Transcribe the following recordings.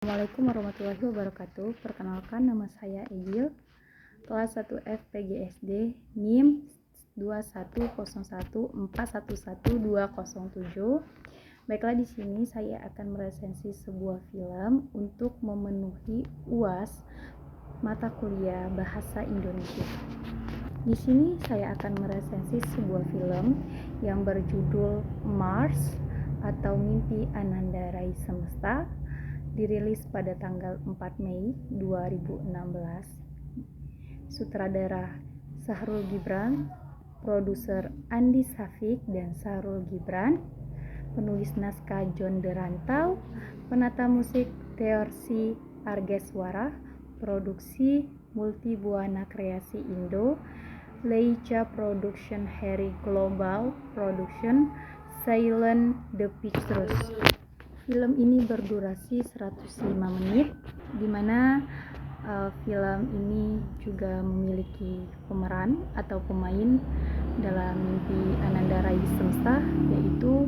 Assalamualaikum warahmatullahi wabarakatuh. Perkenalkan, nama saya Egil, kelas 1 FPGSD, NIM 2101411211207. Baiklah, di sini saya akan meresensi sebuah film untuk memenuhi UAS mata kuliah Bahasa Indonesia. Di sini saya akan meresensi sebuah film yang berjudul Mars atau Mimpi Ananda Rai Semesta, dirilis pada tanggal 4 Mei 2016. Sutradara Sahrul Gibran, produser Andi Safik dan Sahrul Gibran, penulis naskah John Derantau, penata musik Teorsi Argeswara, produksi Multi Buana Kreasi Indo, Leica Production, Harry Global Production, Silent The Pictures. Film ini berdurasi 105 menit, di mana film ini juga memiliki pemeran atau pemain dalam Mimpi Ananda Rai Semesta, yaitu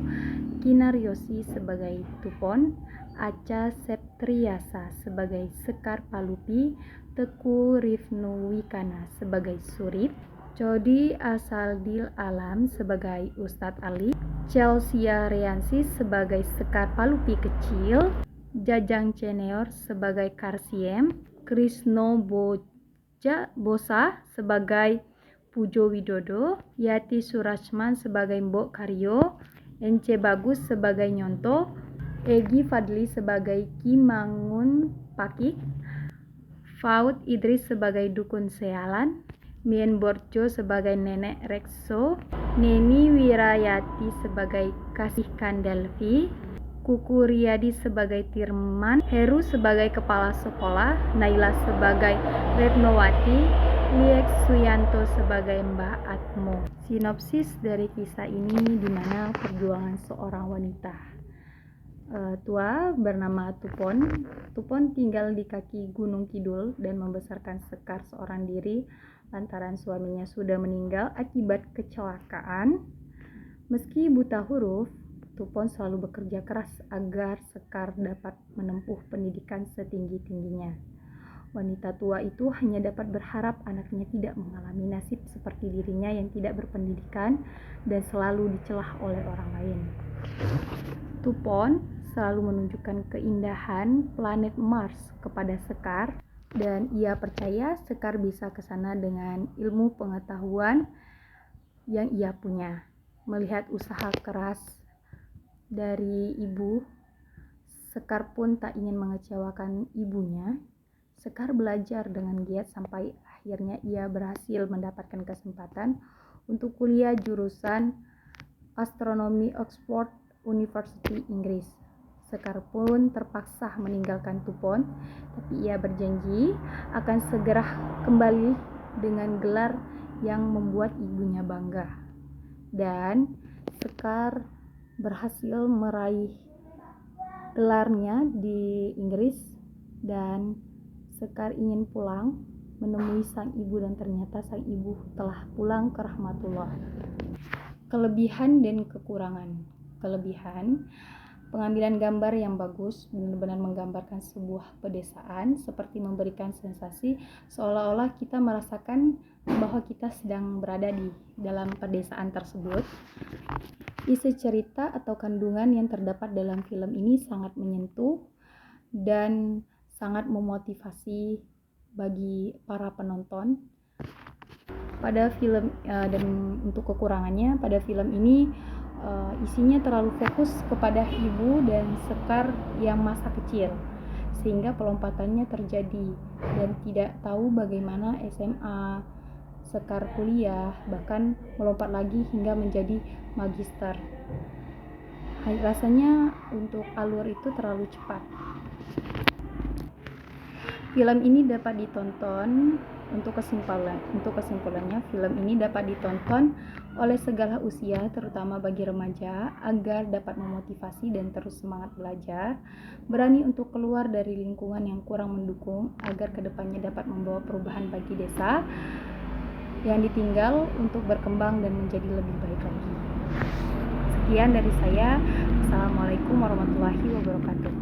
Kinar Yosi sebagai Tupon, Acha Septriasa sebagai Sekar Palupi, Teku Rifnu Wikana sebagai Surip, Cody Asaldil Alam sebagai Ustadz Ali, Chelsea Riansi sebagai Sekar Palupi Kecil, Jajang Ceneor sebagai Karsiem, Krisno Bosa sebagai Pujo Widodo, Yati Surachman sebagai Mbok Karyo, Ence Bagus sebagai Nyonto, Egi Fadli sebagai Ki Mangun Pakik, Faud Idris sebagai Dukun Sealan, Mien Borjo sebagai Nenek Rekso, Neni Wirayati sebagai Kasih Kandalvi, Kuku Riyadi sebagai Tirman, Heru sebagai Kepala Sekolah, Naila sebagai Retnowati, Liek Suyanto sebagai Mbah Atmo. Sinopsis dari kisah ini di mana perjuangan seorang wanita tua bernama Tupon. Tupon tinggal di kaki Gunung Kidul dan membesarkan Sekar seorang diri lantaran suaminya sudah meninggal akibat kecelakaan. Meski buta huruf, Tupon selalu bekerja keras agar Sekar dapat menempuh pendidikan setinggi-tingginya. Wanita tua itu hanya dapat berharap anaknya tidak mengalami nasib seperti dirinya yang tidak berpendidikan dan selalu dicelah oleh orang lain. Tupon selalu menunjukkan keindahan planet Mars kepada Sekar, dan ia percaya Sekar bisa ke sana dengan ilmu pengetahuan yang ia punya. Melihat usaha keras dari ibu, Sekar pun tak ingin mengecewakan ibunya. Sekar belajar dengan giat sampai akhirnya ia berhasil mendapatkan kesempatan untuk kuliah jurusan astronomi Oxford University, Inggris. Sekar pun terpaksa meninggalkan Tupon, tapi ia berjanji akan segera kembali dengan gelar yang membuat ibunya bangga. Dan Sekar berhasil meraih gelarnya di Inggris, dan Sekar ingin pulang menemui sang ibu, dan ternyata sang ibu telah pulang ke rahmatullah. Kelebihan dan kekurangan. Kelebihan: pengambilan gambar yang bagus, benar-benar menggambarkan sebuah pedesaan, seperti memberikan sensasi seolah-olah kita merasakan bahwa kita sedang berada di dalam pedesaan tersebut. Isi cerita atau kandungan yang terdapat dalam film ini sangat menyentuh dan sangat memotivasi bagi para penonton. Pada film dan untuk kekurangannya, pada film ini isinya terlalu fokus kepada ibu dan Sekar yang masa kecil, sehingga pelompatannya terjadi dan tidak tahu bagaimana SMA, Sekar kuliah, bahkan melompat lagi hingga menjadi magister. Rasanya untuk alur itu terlalu cepat. Film ini dapat ditonton untuk kesimpulannya, film ini dapat ditonton oleh segala usia, terutama bagi remaja, agar dapat memotivasi dan terus semangat belajar, berani untuk keluar dari lingkungan yang kurang mendukung, agar kedepannya dapat membawa perubahan bagi desa yang ditinggal untuk berkembang dan menjadi lebih baik lagi. Sekian dari saya. Assalamualaikum warahmatullahi wabarakatuh.